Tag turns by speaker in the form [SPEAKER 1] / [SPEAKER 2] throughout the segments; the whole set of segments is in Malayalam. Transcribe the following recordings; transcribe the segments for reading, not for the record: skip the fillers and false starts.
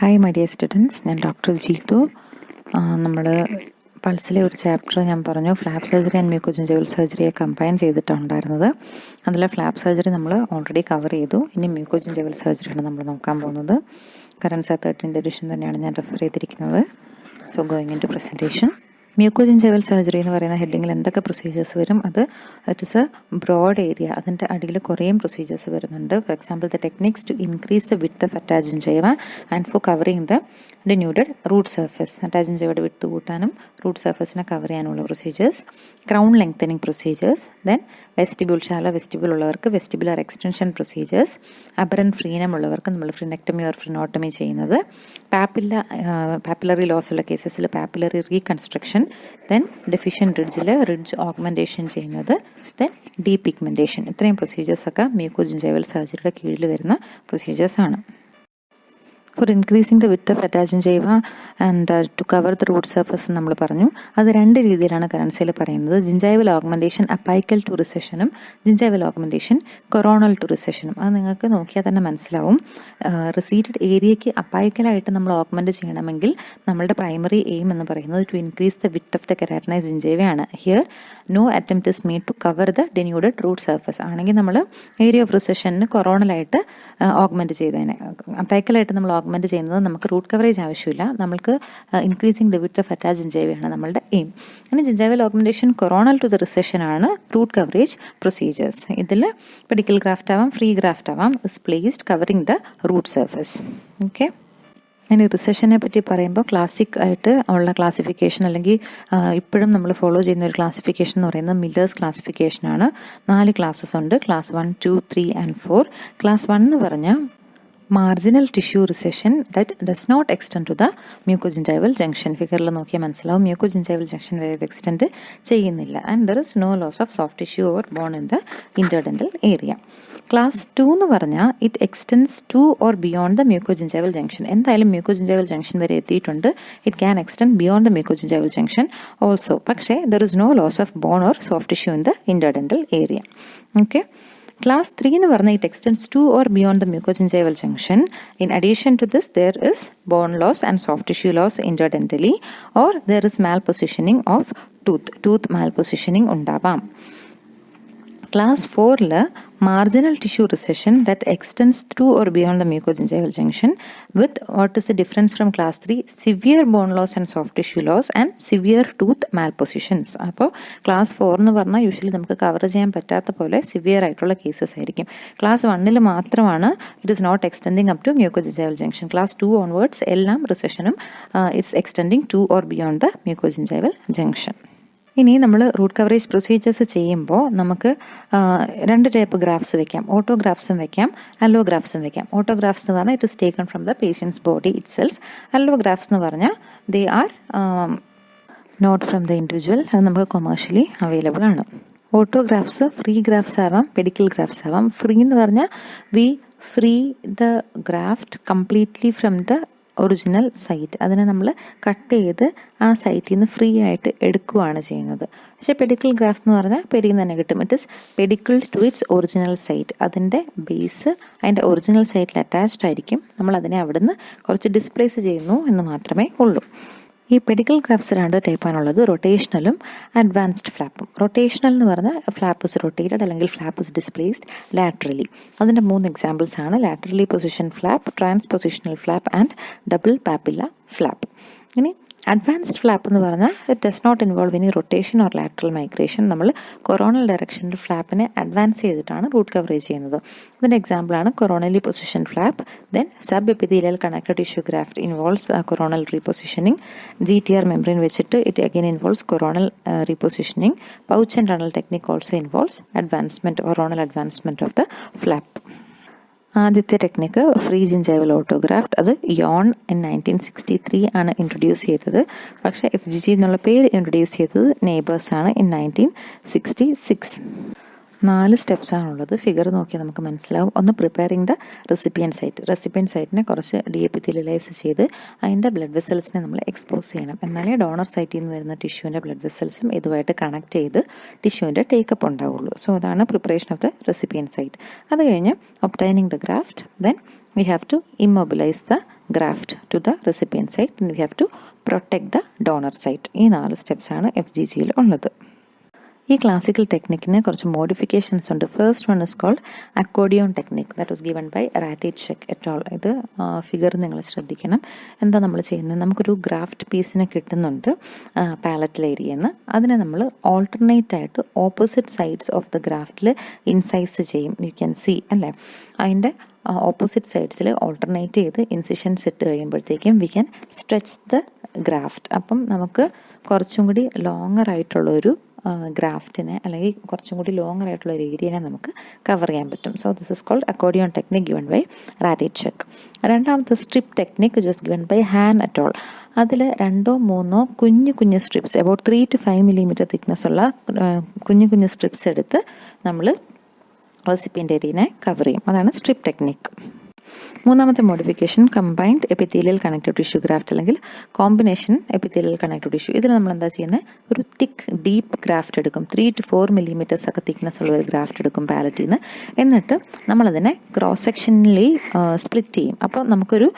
[SPEAKER 1] ഹായ് മൈ ഡിയർ സ്റ്റുഡൻസ്, ഞാൻ ഡോക്ടർ ജീത്തു. നമ്മൾ പൾസിലെ ഒരു ചാപ്റ്റർ ഞാൻ പറഞ്ഞു, ഫ്ലാപ്പ് സർജറി ആൻഡ് മ്യൂക്കോജിഞ്ചിവൽ സർജറിയെ കമ്പൈൻ ചെയ്തിട്ടുണ്ടായിരുന്നത്. അതിലെ ഫ്ലാപ്പ് സർജറി നമ്മൾ ഓൾറെഡി കവർ ചെയ്തു. ഇനി മ്യൂക്കോജിഞ്ചിവൽ സർജറിയാണ് നമ്മൾ നോക്കാൻ പോകുന്നത്. കറൻസ് 13th എഡിഷൻ തന്നെയാണ് ഞാൻ റെഫർ ചെയ്തിരിക്കുന്നത്. So going into presentation. Mucogingival surgery എന്ന് പറയുന്ന ഹെഡിങ്ങിൽ എന്തൊക്കെ പ്രൊസീജിയേഴ്സ് വരും? It is a broad area. അതിൻ്റെ അടിയിൽ കുറേ പ്രൊസീജിയേഴ്സ് വരുന്നുണ്ട്. For example, the techniques to increase the width of attached gingiva and for covering the denuded root surface. അറ്റാജിഞ്ചൈവയുടെ വിഡ്ത്ത് കൂട്ടാനും റൂട്ട് സർഫേസിനെ കവർ ചെയ്യാനുള്ള procedures. Crown lengthening procedures. Then vestibule, shallow vestibule ഉള്ളവർക്ക് vestibular extension procedures. Aberrant frenum ഉള്ളവർക്ക് നമ്മൾ ഫ്രീനെക്ടമി ഓർ ഫ്രീനോട്ടമി ചെയ്യുന്നത്. പാപ്പിലറി ലോസ് ഉള്ള കേസസിൽ പാപ്പിലറി റീകൺസ്ട്രക്ഷൻ. ദെൻ ഡെഫിഷ്യൻ റിഡ്ജിൽ റിഡ്ജ് ഓഗ്മെൻറ്റേഷൻ ചെയ്യുന്നത്. Then depigmentation. ഇത്രയും പ്രൊസീജിയേഴ്സൊക്കെ മ്യൂക്കോജിഞ്ചൈവൽ സർജറിയുടെ കീഴിൽ വരുന്ന പ്രൊസീജിയേഴ്സാണ്. For increasing the width of attached gingiva and to cover the root surface നമ്മൾ പറഞ്ഞു. അത് രണ്ട് രീതിയിലാണ് കറൻസിയിൽ പറയുന്നത്. ജിഞ്ചൈവൽ ഓഗ്മെൻറ്റേഷൻ അപ്പൈക്കൽ ടു റിസെഷനും ജിഞ്ചൈവൽ ഓഗ്മെൻറ്റേഷൻ കൊറോണൽ ടു റിസെഷനും. അത് നിങ്ങൾക്ക് നോക്കിയാൽ തന്നെ മനസ്സിലാവും. റിസീറ്റഡ് ഏരിയയ്ക്ക് അപ്പൈക്കലായിട്ട് നമ്മൾ ഓഗ്മെൻറ്റ് ചെയ്യണമെങ്കിൽ നമ്മളുടെ പ്രൈമറി എയിം എന്ന് പറയുന്നത് to increase the width of the keratinise ജിഞ്ചൈവയാണ്. Here no attempt is made to cover the denuded root surface. ആണെങ്കിൽ നമ്മൾ ഏരിയ ഓഫ് റിസെഷന് കൊറോണലായിട്ട് ഓഗ്മെൻറ്റ് ചെയ്തതിനെ. അപ്പൈക്കലായിട്ട് നമ്മൾ ഓഗ്മെൻറ്റ് ചെയ്യുന്നത് നമുക്ക് റൂട്ട് കവറേജ് ആവശ്യമില്ല. നമുക്ക് ഇൻക്രീസിങ് ദ വിഡ്ത്ത് ഓഫ് അറ്റാജിഞ്ചൈവയാണ് നമ്മളുടെ എയിം. ഇനി gingival augmentation coronal to the recession ആണ് റൂട്ട് കവറേജ് പ്രൊസീജിയേഴ്സ്. ഇതിൽ പെഡിക്കൽ ഗ്രാഫ്റ്റ് ആവാം, ഫ്രീ ഗ്രാഫ്റ്റ് ആവാം, is placed covering the root surface. Okay. ഇനി റിസെഷനെ പറ്റി പറയുമ്പോൾ ക്ലാസിക് ആയിട്ട് ഉള്ള ക്ലാസിഫിക്കേഷൻ, അല്ലെങ്കിൽ ഇപ്പോഴും നമ്മൾ ഫോളോ ചെയ്യുന്ന ഒരു ക്ലാസിഫിക്കേഷൻ എന്ന് പറയുന്നത് മില്ലേഴ്സ് ക്ലാസിഫിക്കേഷനാണ്. 4 ക്ലാസ്സസ് ഉണ്ട്. Class 1, 2, 3 and 4. ക്ലാസ് 1 എന്ന് പറഞ്ഞാൽ marginal tissue recession that does not extend to the mucogingival junction. ഫിഗറിൽ നോക്കിയാൽ മനസ്സിലാവും മ്യൂക്കോജിഞ്ചൈവൽ ജംഗ്ഷൻ വരെ എക്സ്റ്റെൻഡ് ചെയ്യുന്നില്ല. And there is no loss of soft tissue or bone in the interdental area. Class 2 എന്ന് പറഞ്ഞാൽ it extends to or beyond the mucogingival junction. എന്തായാലും മ്യൂക്കോജിഞ്ചൈവൽ ജംഗ്ഷൻ വരെ എത്തിയിട്ടുണ്ട്. It can extend beyond the mucogingival junction also. പക്ഷേ there is no loss of bone or soft tissue in the interdental area. Okay. Class 3 എന്ന് പറഞ്ഞാൽ it extends to or beyond the mucogingival junction. In addition to this, there is bone loss and soft tissue loss interdentally, or there is malpositioning of tooth malpositioning ഉണ്ടാവാം. Class 4ൽ marginal tissue recession that extends to or beyond the mucogingival junction with what is the difference from class 3? Severe bone loss and soft tissue loss and severe tooth malpositions. അപ്പോൾ ക്ലാസ് 4 എന്ന് പറഞ്ഞാൽ യൂഷ്വലി നമുക്ക് കവർ ചെയ്യാൻ പറ്റാത്ത പോലെ സിവിയർ ആയിട്ടുള്ള കേസസ് ആയിരിക്കും. ക്ലാസ് 1ൽ മാത്രമാണ് it is not extending up to mucogingival junction. Class 2 onwards എല്ലാം റിസെഷനും it's extending to or beyond the mucogingival junction. ഇനി നമ്മൾ റൂട്ട് കവറേജ് പ്രൊസീജിയേഴ്സ് ചെയ്യുമ്പോൾ നമുക്ക് 2 ടൈപ്പ് ഗ്രാഫ്സ് വെക്കാം. ഓട്ടോഗ്രാഫ്സും വെക്കാം, അല്ലോഗ്രാഫ്സും വെക്കാം. ഓട്ടോഗ്രാഫ്സ് എന്ന് പറഞ്ഞാൽ it is taken from the patient's body itself. Allografts എന്ന് പറഞ്ഞാൽ they are not from the individual. അത് നമുക്ക് കൊമേഴ്ഷ്യലി അവൈലബിൾ ആണ്. ഓട്ടോഗ്രാഫ്സ് ഫ്രീ ഗ്രാഫ്സ് ആവാം, പെഡിക്കൽ ഗ്രാഫ്സ് ആവാം. ഫ്രീ എന്ന് പറഞ്ഞാൽ we free the graft completely from the original site. അതിനെ നമ്മൾ കട്ട് ചെയ്ത് ആ സൈറ്റിൽ നിന്ന് ഫ്രീ ആയിട്ട് എടുക്കുകയാണ് ചെയ്യുന്നത്. പക്ഷേ പെഡിക്കൽ ഗ്രാഫ്റ്റ് എന്ന് പറഞ്ഞാൽ പെരിയിൽ നിന്ന് തന്നെ കിട്ടും. It is pedicle to its original site. അതിൻ്റെ ബേസ് അതിൻ്റെ ഒറിജിനൽ സൈറ്റിൽ അറ്റാച്ച്ഡ് ആയിരിക്കും. നമ്മൾ അതിനെ അവിടുന്ന് കുറച്ച് ഡിസ്പ്ലേസ് ചെയ്യുന്നു എന്ന് മാത്രമേ ഉള്ളൂ. ഈ പെഡിക്കൽ ഗ്രാഫ്റ്റ്സ് 2 ടൈപ്പാണുള്ളത്, റൊട്ടേഷണലും അഡ്വാൻസ്ഡ് ഫ്ലാപ്പും. റൊട്ടേഷണൽ എന്ന് പറഞ്ഞാൽ ഫ്ലാപ്പ് ഇസ് റൊട്ടേറ്റഡ് അല്ലെങ്കിൽ ഫ്ലാപ്പ് ഇസ് ഡിസ്പ്ലേസ്ഡ് ലാറ്ററലി. അതിൻ്റെ 3 എക്സാമ്പിൾസ് ആണ്: laterally position flap, transpositional flap and double papilla flap. ഇനി അഡ്വാൻസ്ഡ് ഫ്ലാപ്പ് എന്ന് പറഞ്ഞാൽ it does not involve any rotation or lateral migration. നമ്മൾ കൊറോണൽ ഡയറക്ഷനിൽ ഫ്ലാപ്പിനെ അഡ്വാൻസ് ചെയ്തിട്ടാണ് റൂട്ട് കവറേജ് ചെയ്യുന്നത്. ഇതിൻ്റെ എക്സാമ്പിളാണ് coronally position flap. Then subepithelial connected tissue graft involves coronal repositioning. GTR membrane വെച്ചിട്ട് it again involves coronal repositioning. Pouch and tunnel technique also involves advancement, coronal advancement of the flap. ആദ്യത്തെ ടെക്നിക്ക് ഫ്രീ ജിഞ്ചൈവൽ ഓട്ടോഗ്രാഫ്റ്റ്. അത് യോൺ ഇൻ 1963 ആണ് ഇൻട്രൊഡ്യൂസ് ചെയ്തത്. പക്ഷേ FGG എന്നുള്ള പേര് ഇൻട്രൊഡ്യൂസ് ചെയ്തത് നെയ്ബേഴ്സാണ് ഇൻ 1966. 4 സ്റ്റെപ്സാണുള്ളത്. ഫിഗർ നോക്കിയാൽ നമുക്ക് മനസ്സിലാവും. ഒന്ന് preparing the recipient site. Recipient സൈറ്റിനെ കുറച്ച് ഡീഎപ്പിത്തീലിയലൈസ് ചെയ്ത് അതിൻ്റെ ബ്ലഡ് വെസൽസിനെ നമ്മൾ എക്സ്പോസ് ചെയ്യണം. എന്നാലേ ഡോണർ സൈറ്റിൽ നിന്ന് വരുന്ന ടിഷ്യൂവിൻ്റെ ബ്ലഡ് വെസൽസും ഇതുമായിട്ട് കണക്ട് ചെയ്ത് ടിഷ്യൂവിൻ്റെ ടേക്കപ്പ് ഉണ്ടാവുള്ളൂ. സോ അതാണ് preparation of the recipient site. അത് കഴിഞ്ഞ് obtaining the graft, then we have to immobilize the graft to the recipient site, and we have to protect the donor site. ഈ 4 സ്റ്റെപ്സാണ് FGGയിൽ ഉള്ളത്. ഈ ക്ലാസിക്കൽ ടെക്നിക്കിന് കുറച്ച് മോഡിഫിക്കേഷൻസ് ഉണ്ട്. First one is called accordion technique, that was given by Rateitschak et al. ഇത് ഫിഗർ നിങ്ങൾ ശ്രദ്ധിക്കണം. എന്താ നമ്മൾ ചെയ്യുന്നത്, നമുക്കൊരു ഗ്രാഫ്റ്റ് പീസിനെ കിട്ടുന്നുണ്ട് പാലറ്റൽ ഏരിയയിൽ നിന്ന്. അതിനെ നമ്മൾ ഓൾട്ടർനേറ്റ് ആയിട്ട് ഓപ്പോസിറ്റ് സൈഡ്സ് ഓഫ് ദ ഗ്രാഫ്റ്റിൽ ഇൻസൈസ് ചെയ്യും. യു ക്യാൻ സീ അല്ലേ, അതിൻ്റെ ഓപ്പോസിറ്റ് സൈഡ്സിൽ ഓൾട്ടർനേറ്റ് ചെയ്ത് ഇൻസിഷൻസ് ഇട്ട് കഴിയുമ്പോഴത്തേക്കും we can stretch the graft. അപ്പം നമുക്ക് കുറച്ചും കൂടി ലോങ്ങർ ആയിട്ടുള്ളൊരു ഗ്രാഫ്റ്റിനെ അല്ലെങ്കിൽ കുറച്ചും കൂടി ലോങ്ങർ ആയിട്ടുള്ള ഒരു ഏരിയനെ നമുക്ക് കവർ ചെയ്യാൻ പറ്റും. So this is called accordion technique given by Rateitschak. രണ്ടാമത്തെ strip technique just given by Han et al. അതിൽ 2 3 കുഞ്ഞു strips about 3 to 5 millimeter thickness ഉള്ള കുഞ്ഞു സ്ട്രിപ്സ് എടുത്ത് നമ്മൾ റെസിപ്പിയൻ്റ് ഏരിയനെ കവർ ചെയ്യും. അതാണ് സ്ട്രിപ്പ് ടെക്നിക്. മൂന്നാമത്തെ modification combined epithelial connective tissue graft അല്ലെങ്കിൽ കോമ്പിനേഷൻ എപ്പിത്തീലിയൽ കണക്റ്റീവ് ടിഷ്യൂ. ഇതിൽ നമ്മൾ എന്താ ചെയ്യുന്നത്, ഒരു തിക്ക് ഡീപ്പ് ഗ്രാഫ്റ്റ് എടുക്കും. 3 to 4 millimeter ഒക്കെ തിക്നെസ് ഉള്ള ഒരു ഗ്രാഫ്റ്റ് എടുക്കും പാലറ്റിൽ നിന്ന്. എന്നിട്ട് നമ്മളതിനെ ക്രോസ് സെക്ഷനിലി സ്പ്ലിറ്റ് ചെയ്യും. അപ്പോൾ നമുക്കൊരു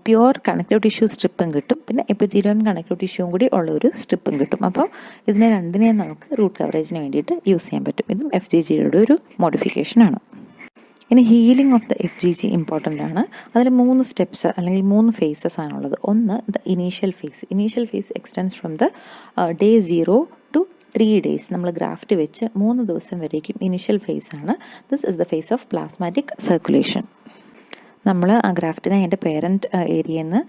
[SPEAKER 1] പ്യുവർ കണക്റ്റീവ് ടിഷ്യൂ സ്ട്രിപ്പും കിട്ടും, പിന്നെ എപ്പിത്തീലിയം കണക്റ്റീവ് ടിഷ്യൂവും കൂടി ഉള്ള ഒരു സ്ട്രിപ്പും കിട്ടും. അപ്പോൾ ഇതിനെ രണ്ടിനെയും നമുക്ക് റൂട്ട് കവറേജിന് വേണ്ടിയിട്ട് യൂസ് ചെയ്യാൻ പറ്റും. ഇതും FGGയുടെ ഒരു മോഡിഫിക്കേഷനാണ്. ഇനി healing of the FGG important ആണ്. അതിൽ 3 സ്റ്റെപ്സ് അല്ലെങ്കിൽ 3 ഫേസസ് ആണുള്ളത്. ഒന്ന് the initial phase. Initial phase extends from the day 0 to 3 days. നമ്മൾ ഗ്രാഫ്റ്റ് വെച്ച് 3 ദിവസം വരേക്കും ഇനീഷ്യൽ ഫേസ് ആണ്. This is the phase of plasmatic circulation. നമ്മൾ ആ ഗ്രാഫ്റ്റിനെ അതിൻ്റെ പേരൻറ്റ് ഏരിയയിൽ നിന്ന്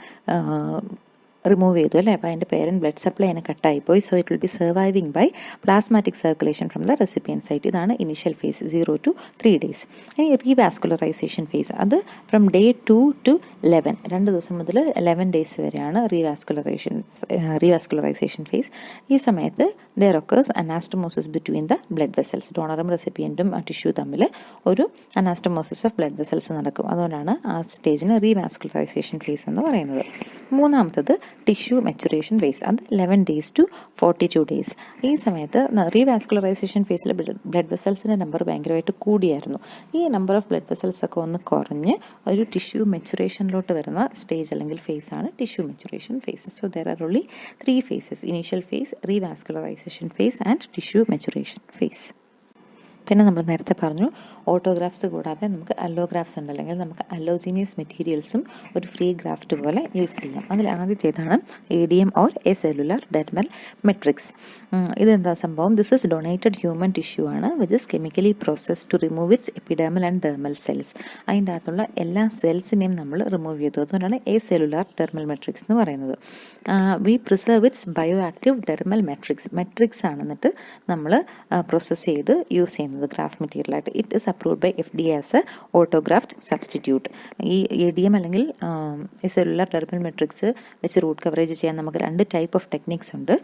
[SPEAKER 1] റിമൂവ് ചെയ്തു അല്ലേ, അപ്പോൾ അതിൻ്റെ പേരൻറ്റ് ബ്ലഡ് സപ്ലൈ അതിനെ കട്ടായിപ്പോയി. So it will be surviving by plasmatic circulation from the recipient site. ഇതാണ് ഇനിഷ്യൽ ഫേസ് 0 to 3 days. ഇനി റീവാസ്കുലറൈസേഷൻ ഫേസ്, അത് ഫ്രം day 2 to 11, 2 ദിവസം മുതൽ 11 days വരെയാണ് റീവാസ്കുലറൈസേഷൻ ഫേസ്. ഈ സമയത്ത് there occurs anastomosis between the blood vessels. ഡോണറും റെസിപ്പിയൻറ്റും ടിഷ്യൂ തമ്മിൽ ഒരു അനാസ്റ്റമോസിസ് ഓഫ് ബ്ലഡ് വെസൽസ് നടക്കും. അതുകൊണ്ടാണ് ആ സ്റ്റേജിന് റീവാസ്കുലറൈസേഷൻ ഫേസ് എന്ന് പറയുന്നത്. മൂന്നാമത്തത് ടിഷ്യൂ മെച്ചുറേഷൻ ഫേസ്, അത് 11 days to 42 days. ഈ സമയത്ത് റീവാസ്കുലറൈസേഷൻ ഫേസിൽ ബ്ലഡ് വെസൽസിൻ്റെ നമ്പർ ഭയങ്കരമായിട്ട് കൂടിയായിരുന്നു. ഈ നമ്പർ ഓഫ് ബ്ലഡ് വെസൽസ് ഒക്കെ ഒന്ന് കുറഞ്ഞ് ഒരു ടിഷ്യൂ മെച്ചുറേഷനിലോട്ട് വരുന്ന സ്റ്റേജ് അല്ലെങ്കിൽ ഫേസ് ആണ് tissue maturation phase. So there are only 3 phases: initial phase, revascularisation phase and tissue maturation phase. പിന്നെ നമ്മൾ നേരത്തെ പറഞ്ഞു ഓട്ടോഗ്രാഫ്സ് കൂടാതെ നമുക്ക് അല്ലോഗ്രാഫ്സ് ഉണ്ട്, അല്ലെങ്കിൽ നമുക്ക് അല്ലോജീനിയസ് മെറ്റീരിയൽസും ഒരു ഫ്രീ ഗ്രാഫ്റ്റ് പോലെ യൂസ് ചെയ്യാം. അതിൽ ആദ്യത്തേതാണ് ADM or acellular dermal matrix. ഇതെന്താ സംഭവം, this is donated human tissue ആണ് which is chemically process to remove its epidermal and dermal cells. അതിൻ്റെ അകത്തുള്ള എല്ലാ സെൽസിനെയും നമ്മൾ റിമൂവ് ചെയ്തു. അതുകൊണ്ടാണ് എ സെല്ലുലാർ ഡെർമൽ മെട്രിക്സ് എന്ന് പറയുന്നത്. We preserve its bioactive dermal matrix ആണ് എന്നിട്ട് നമ്മൾ പ്രോസസ്സ് ചെയ്ത് യൂസ് ചെയ്യുന്നത് ഗ്രാഫ്റ്റ് മെറ്റീരിയലായിട്ട്. It is approved by FDA as a autograft substitute. ഈ ADM അല്ലെങ്കിൽ സെല്ലുലാർ ഡെർമൽ മെട്രിക്സ് വെച്ച് റൂട്ട് കവറേജ് ചെയ്യാൻ നമുക്ക് 2 ടൈപ്പ് ഓഫ് ടെക്നിക്സ് ഉണ്ട്.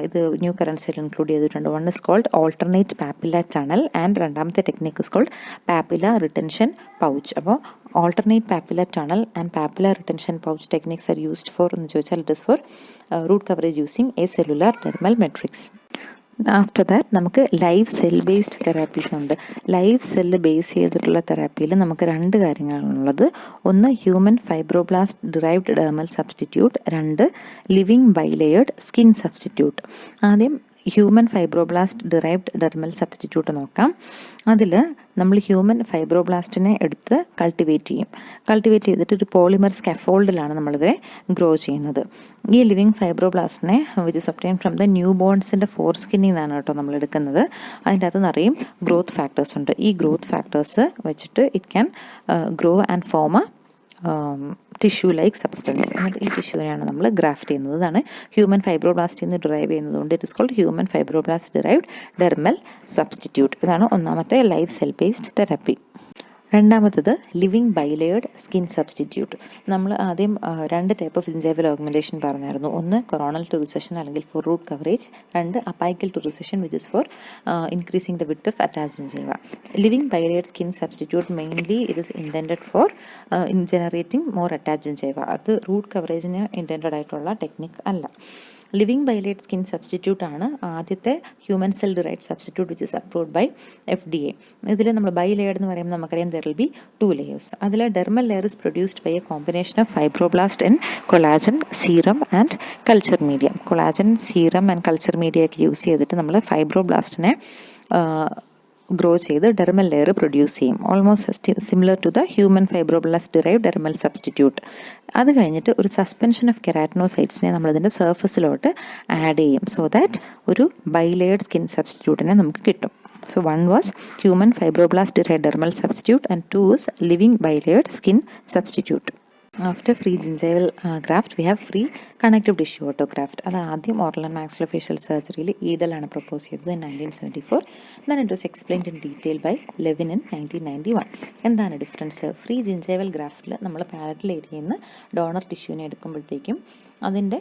[SPEAKER 1] ഇത് ന്യൂ കറൻസിയിൽ ഇൻക്ലൂഡ് ചെയ്തിട്ടുണ്ട്. One is called alternate papilla tunnel and രണ്ടാമത്തെ technique is called papilla retention pouch. അപ്പോൾ alternate papilla tunnel and papilla retention pouch techniques are used for എന്ന് ചോദിച്ചാൽ it is for root coverage using acellular dermal matrix. After that നമുക്ക് ലൈവ് സെൽ ബേസ്ഡ് തെറാപ്പീസ് ഉണ്ട്. ലൈവ് സെല്ല് ബേസ് ചെയ്തിട്ടുള്ള തെറാപ്പിയിൽ നമുക്ക് 2 കാര്യങ്ങളാണുള്ളത്. ഒന്ന് human fibroblast derived dermal substitute, 2 living bilayered skin substitute. ആദ്യം human fibroblast derived dermal substitute നോക്കാം. അതിൽ നമ്മൾ ഹ്യൂമൻ ഫൈബ്രോബ്ലാസ്റ്റിനെ എടുത്ത് കൾട്ടിവേറ്റ് ചെയ്തിട്ട് ഒരു പോളിമർ സ്കാഫോൾഡിലാണ് നമ്മളിവരെ ഗ്രോ ചെയ്യുന്നത്. ഈ ലിവിങ് ഫൈബ്രോബ്ലാസ്റ്റിനെ which is obtain from the ന്യൂ ബോൺസിൻ്റെ ഫോർ സ്കിന്നിൽ നിന്നാണ് കേട്ടോ നമ്മൾ എടുക്കുന്നത്. അതിൻ്റെ അകത്ത് നിറയും ഗ്രോത്ത് ഫാക്ടേഴ്സ് ഉണ്ട്. ഈ ഗ്രോത്ത് ഫാക്ടേഴ്സ് വെച്ചിട്ട് it can grow and form A tissue like substance. എന്നിട്ട് ഈ ടിഷ്യൂവിനെയാണ് നമ്മൾ ഗ്രാഫ്റ്റ് ചെയ്യുന്നത്. ഇതാണ് ഹ്യൂമൻ ഫൈബ്രോബ്ലാസ്റ്റിൽ നിന്ന് ഡിറൈവ് ചെയ്യുന്നതുകൊണ്ട് it is called human fibroblast derived dermal substitute. ഇതാണ് ഒന്നാമത്തെ ലൈവ് സെൽ ബേസ്ഡ് തെറാപ്പി. രണ്ടാമത്തത് ലിവിങ് ബൈലെയേർഡ് സ്കിൻ സബ്സ്റ്റിറ്റ്യൂട്ട്. നമ്മൾ ആദ്യം 2 ടൈപ്പ് ഓഫ് ജിഞ്ചൈവൽ ഓഗ്മെൻറ്റേഷൻ പറഞ്ഞായിരുന്നു. ഒന്ന് കൊറോണൽ ടു റിസഷൻ അല്ലെങ്കിൽ for root coverage, 2 apical to recession which is for increasing the width of attached gingiva. Living bilayered skin substitute mainly it is intended for generating more attached gingiva. അത് റൂട്ട് കവറേജിന് ഇൻറ്റൻഡഡ് ആയിട്ടുള്ള ടെക്നിക് അല്ല. ലിവിങ് ബൈലേറ്റ് സ്കിൻ സബ്സ്റ്റിറ്റ്യൂട്ട് ആണ് ആദ്യത്തെ human cell derived substitute which is approved by FDA. ഇതിൽ നമ്മൾ ബൈ ലെയർഡ് എന്ന് പറയുമ്പോൾ നമുക്കറിയാം ദർ വിൽ ബി 2 layers. അതിൽ dermal layer is produced by a combination of fibroblast and collagen serum and culture medium. Collagen serum and culture media ഒക്കെ യൂസ് ചെയ്തിട്ട് നമ്മൾ ഫൈബ്രോബ്ലാസ്റ്റിനെ ഗ്രോ ചെയ്ത് ഡെർമൽ ലെയർ പ്രൊഡ്യൂസ് ചെയ്യും. Almost similar to the human fibroblast derive dermal substitute. അത് കഴിഞ്ഞിട്ട് ഒരു സസ്പെൻഷൻ ഓഫ് കെരാറ്റിനോസൈറ്റ്സിനെ നമ്മളതിൻ്റെ സർഫസിലോട്ട് ആഡ് ചെയ്യും. സോ ദാറ്റ് ഒരു ബൈലെയർഡ് സ്കിൻ സബ്സ്റ്റിറ്റ്യൂട്ടിനെ നമുക്ക് കിട്ടും. So one was human fibroblast derived dermal substitute and 2 is living bilayered skin substitute. After free gingival graft we have free connective tissue autograft. അത് ആദ്യം ഓറൽ ആൻഡ് മാക്സിലോഫേഷ്യൽ സർജറിയിൽ ഈഡലാണ് പ്രപ്പോസ് ചെയ്തത് in 1974. Then it was explained in detail by Levin in 1991. എന്താണ് ഡിഫറൻസ്? ഫ്രീ ജിഞ്ചൈവൽ ഗ്രാഫ്റ്റിൽ നമ്മൾ പാലറ്റൽ ഏരിയയിൽ നിന്ന് ഡോണർ ടിഷ്യൂവിനെ എടുക്കുമ്പോഴത്തേക്കും അതിൻ്റെ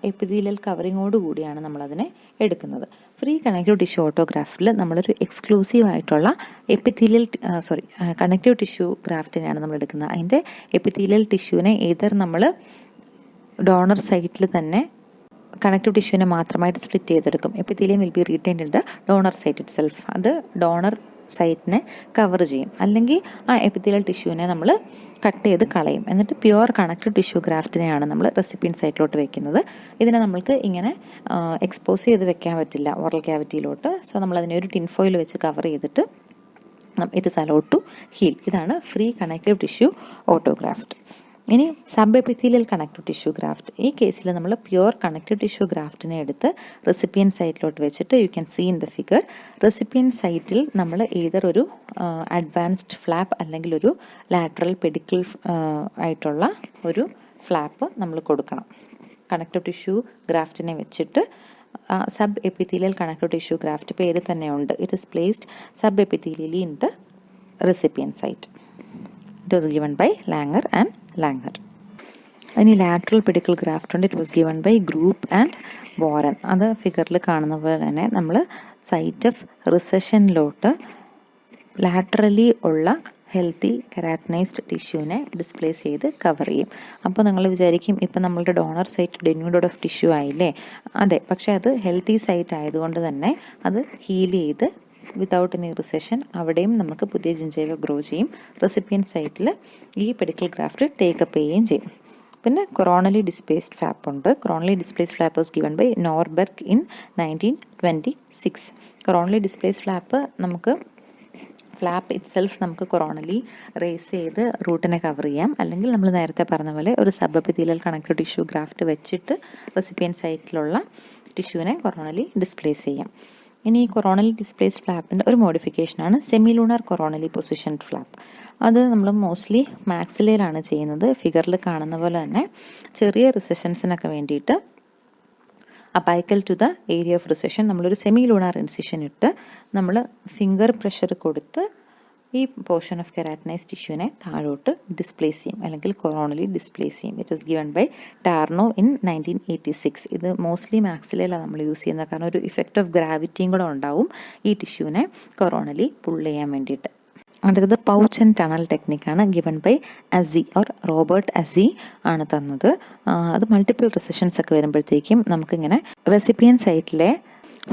[SPEAKER 1] എപ്പിത്തീലിയൽ കവറിങ്ങോട് കൂടിയാണ് നമ്മളതിനെ എടുക്കുന്നത്. ഫ്രീ കണക്റ്റീവ് ടിഷ്യൂ ഓട്ടോഗ്രാഫിൽ നമ്മളൊരു എക്സ്ക്ലൂസീവ് ആയിട്ടുള്ള കണക്റ്റീവ് ടിഷ്യൂ ഗ്രാഫ്റ്റിനെയാണ് നമ്മൾ എടുക്കുന്നത്. അതിൻ്റെ എപ്പിത്തീലിയൽ ടിഷ്യൂവിനെ ഏതർ നമ്മൾ ഡോണർ സൈറ്റിൽ തന്നെ കണക്റ്റീവ് ടിഷ്യൂവിനെ മാത്രമായിട്ട് സ്പ്ലിറ്റ് ചെയ്തെടുക്കും. Epithelium will be retained in the donor site itself. അത് ഡോണർ സൈറ്റിനെ കവർ ചെയ്യും. അല്ലെങ്കിൽ ആ എപ്പിത്തീലിയൽ ടിഷ്യൂവിനെ നമ്മൾ കട്ട് ചെയ്ത് കളയും. എന്നിട്ട് പ്യുവർ കണക്റ്റീവ് ടിഷ്യൂ ഗ്രാഫ്റ്റിനെയാണ് നമ്മൾ റെസിപ്പിയൻ സൈറ്റിലോട്ട് വെക്കുന്നത്. ഇതിനെ നമ്മൾക്ക് ഇങ്ങനെ എക്സ്പോസ് ചെയ്ത് വെക്കാൻ പറ്റില്ല ഓറൽ ക്യാവിറ്റിയിലോട്ട്. സോ നമ്മളതിനെ ഒരു ടിൻ ഫോയിൽ വെച്ച് കവർ ചെയ്തിട്ട് it is allowed to heal. ഇതാണ് ഫ്രീ കണക്റ്റീവ് ടിഷ്യൂ ഓട്ടോഗ്രാഫ്റ്റ്. ഇനി sub epithelial connective tissue graft. ഈ കേസിൽ നമ്മൾ പ്യുവർ കണക്റ്റീവ് ടിഷ്യൂ ഗ്രാഫ്റ്റിനെ എടുത്ത് റെസിപ്പിയൻ സൈറ്റിലോട്ട് വെച്ചിട്ട് you can see in the figure recipient സൈറ്റിൽ നമ്മൾ ഏതർ ഒരു അഡ്വാൻസ്ഡ് ഫ്ലാപ്പ് അല്ലെങ്കിൽ ഒരു ലാറ്ററൽ പെഡിക്കിൾ ആയിട്ടുള്ള ഒരു ഫ്ലാപ്പ് നമ്മൾ കൊടുക്കണം. കണക്റ്റീവ് ടിഷ്യൂ ഗ്രാഫ്റ്റിനെ വെച്ചിട്ട് sub epithelial connective tissue graft പേര് തന്നെ ഉണ്ട്. It is placed subepithelially in the recipient site. It was given by Langer and Langer. ഇനി ലാറ്ററൽ പെഡിക്കിൾ ഗ്രാഫ്റ്റ് ഉണ്ട്. It was given by Grupe and Warren. അത് ഫിഗറിൽ കാണുന്ന പോലെ തന്നെ നമ്മൾ സൈറ്റ് ഓഫ് റിസഷനിലോട്ട് ലാറ്ററലി ഉള്ള ഹെൽത്തി കെരാറ്റിനൈസ്ഡ് ടിഷ്യൂവിനെ ഡിസ്പ്ലേസ് ചെയ്ത് കവർ ചെയ്യും. അപ്പോൾ നിങ്ങൾ വിചാരിക്കും ഇപ്പം നമ്മളുടെ donor site denude of tissue ആയില്ലേ? അതെ, പക്ഷേ അത് ഹെൽത്തി സൈറ്റ് ആയതുകൊണ്ട് തന്നെ അത് ഹീൽ ചെയ്ത് വിതൗട്ട് എനി റിസഷൻ അവിടെയും നമുക്ക് പുതിയ ജിഞ്ചൈവ ഗ്രോ ചെയ്യും. റെസിപ്പിയൻ സൈറ്റിൽ ഈ പെഡിക്കിൾ ഗ്രാഫ്റ്റ് ടേക്കപ്പ് ചെയ്യുകയും ചെയ്യും. പിന്നെ കൊറോണലി ഡിസ്പ്ലേസ്ഡ് ഫ്ലാപ്പ് ഉണ്ട്. Coronally displaced flap was given by Norberg in 1926. Coronally displaced flap നമുക്ക് ഫ്ലാപ്പ് ഇറ്റ് സെൽഫ് നമുക്ക് കൊറോണലി റേസ് ചെയ്ത് റൂട്ടിനെ കവർ ചെയ്യാം. അല്ലെങ്കിൽ നമ്മൾ നേരത്തെ പറഞ്ഞ പോലെ ഒരു sub epithelial connective tissue graft വെച്ചിട്ട് റെസിപ്പിയൻ സൈറ്റിലുള്ള ടിഷ്യൂവിനെ കൊറോണലി ഡിസ്പ്ലേസ് ചെയ്യാം. ഇനി ഈ കൊറോണലി ഡിസ്പ്ലേസ്ഡ് ഫ്ലാപ്പിൻ്റെ ഒരു മോഡിഫിക്കേഷനാണ് സെമിലൂണർ കൊറോണലി പൊസിഷൻഡ് ഫ്ലാപ്പ്. അത് നമ്മൾ മോസ്റ്റ്ലി മാക്സിലയിലാണ് ചെയ്യുന്നത്. ഫിഗറിൽ കാണുന്ന പോലെ തന്നെ ചെറിയ റിസഷൻസിനൊക്കെ വേണ്ടിയിട്ട് apical to the area of recession നമ്മളൊരു സെമിലൂണർ ഇൻസിഷൻ ഇട്ട് നമ്മൾ ഫിംഗർ പ്രഷർ കൊടുത്ത് ഈ പോർഷൻ ഓഫ് കെരാറ്റിനൈസ് ടിഷ്യൂവിനെ താഴോട്ട് ഡിസ്പ്ലേസ് ചെയ്യും അല്ലെങ്കിൽ കൊറോണലി ഡിസ്പ്ലേസ് ചെയ്യും. It was given by Tarnow in 1986. ഇത് മോസ്റ്റ്ലി മാക്സിലയിലാണ് നമ്മൾ യൂസ് ചെയ്യുന്നത്. കാരണം ഒരു ഇഫക്റ്റ് ഓഫ് ഗ്രാവിറ്റിയും കൂടെ ഉണ്ടാവും ഈ ടിഷ്യൂവിനെ കൊറോണലി പുൾ ചെയ്യാൻ വേണ്ടിയിട്ട്. അടുത്തത് പൗച്ച് ആൻഡ് ടണൽ ടെക്നിക്കാണ്. Given by Azzi or Robert Azzi ആണ് തന്നത്. അത് മൾട്ടിപ്പിൾ റിസഷൻസ് ഒക്കെ വരുമ്പോഴത്തേക്കും നമുക്കിങ്ങനെ റെസിപ്പിയൻ സൈറ്റിലെ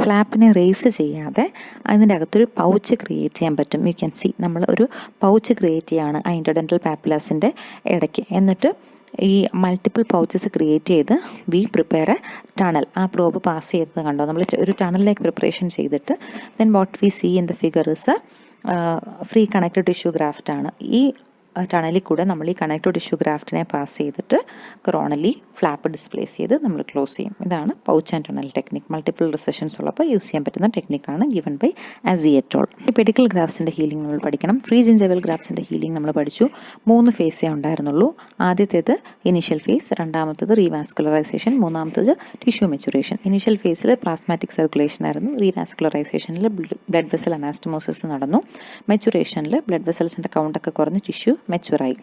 [SPEAKER 1] ഫ്ലാപ്പിനെ റേസ് ചെയ്യാതെ അതിൻ്റെ അകത്തൊരു പൗച്ച് ക്രിയേറ്റ് ചെയ്യാൻ പറ്റും. യു ക്യാൻ സി നമ്മൾ ഒരു പൗച്ച് ക്രിയേറ്റ് ചെയ്യുകയാണ് ആ ഇൻ്റർഡെൻ്റൽ പാപ്പിലാസിൻ്റെ ഇടയ്ക്ക്. എന്നിട്ട് ഈ മൾട്ടിപ്പിൾ പൗച്ചസ് ക്രിയേറ്റ് ചെയ്ത് വി പ്രിപ്പയർ എ ടണൽ. ആ പ്രോബ് പാസ് ചെയ്തത് കണ്ടോ? നമ്മൾ ഒരു ടണലിലേക്ക് പ്രിപ്പറേഷൻ ചെയ്തിട്ട് then what we see in the figure is free connective tissue graft ആണ്. ഈ ടണലിൽ കൂടെ നമ്മൾ ഈ കണക്റ്റീവ് ടിഷ്യൂ ഗ്രാഫ്റ്റിനെ പാസ് ചെയ്തിട്ട് കൊറോണലി ഫ്ലാപ്പ് ഡിസ്പ്ലേസ് ചെയ്ത് നമ്മൾ ക്ലോസ് ചെയ്യും. ഇതാണ് pouch and tunnel technique. Multiple recessions ഉള്ളപ്പോൾ യൂസ് ചെയ്യാൻ പറ്റുന്ന ടെക്നിക്കാണ് given by Azzi et al. ഈ പെഡിക്കിൾ ഗ്രാഫ്സിൻ്റെ ഹീലിംഗ് നമ്മൾ പഠിക്കണം. ഫ്രീ ജിഞ്ചൈവൽ ഗ്രാഫ്സിൻ്റെ ഹീലിംഗ് നമ്മൾ പഠിച്ചു. 3 ഫേസേ ഉണ്ടായിരുന്നുള്ളൂ. ആദ്യത്തേത് ഇനീഷ്യൽ ഫേസ്, രണ്ടാമത്തേത് റീവാസ്കുലറൈസേഷൻ, മൂന്നാമത്തേത് ടിഷ്യൂ മെച്ചുറേഷൻ. ഇനീഷ്യൽ ഫേസിൽ പ്ലാസ്മാറ്റിക് സർക്കുലേഷൻ ആയിരുന്നു. റീവാസ്കുലറൈസേഷനിൽ ബ്ലഡ് വെസൽ അനാസ്റ്റമോസിസ് നടന്നു. മെച്ചുറേഷനിൽ ബ്ലഡ് വെസൽസിൻ്റെ കൗണ്ടൊക്കെ കുറഞ്ഞ് ടിഷ്യൂ മെച്ചുറായി.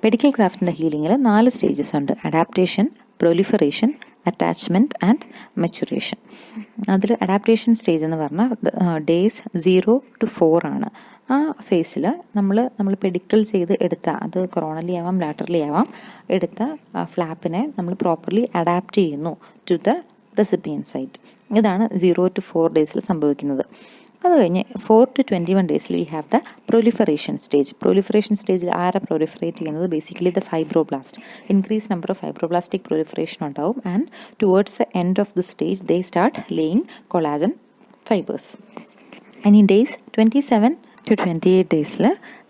[SPEAKER 1] പെഡിക്കിൾ ഗ്രാഫ്റ്റിൻ്റെ ഹീലിംഗിൽ 4 സ്റ്റേജസ് ഉണ്ട്. Adaptation, proliferation, attachment and maturation. അതിൽ അഡാപ്റ്റേഷൻ സ്റ്റേജ് എന്ന് പറഞ്ഞാൽ ഡേയ്സ് 0 to 4 ആണ്. ആ ഫേസിൽ നമ്മൾ പെഡിക്കിൾ ചെയ്ത് എടുത്ത, അത് കൊറോണലി ആവാം ലാറ്ററലി ആവാം, എടുത്ത ഫ്ലാപ്പിനെ നമ്മൾ പ്രോപ്പർലി അഡാപ്റ്റ് ചെയ്യുന്നു ടു ദ റെസിപ്പിയൻ സൈറ്റ്. ഇതാണ് 0 to 4 ഡേയ്സിൽ സംഭവിക്കുന്നത്. അത് കഴിഞ്ഞ് 4 to 21 ഡേയ്സിൽ we have the proliferation stage. Proliferation സ്റ്റേജിൽ ആരാ പ്രൊലിഫറേറ്റ് ചെയ്യുന്നത്? Basically the fibroblast. Increase number of fibroblastic proliferation ഉണ്ടാവും. And towards the end of the stage they start laying collagen fibres. And in days 27 to 28 days,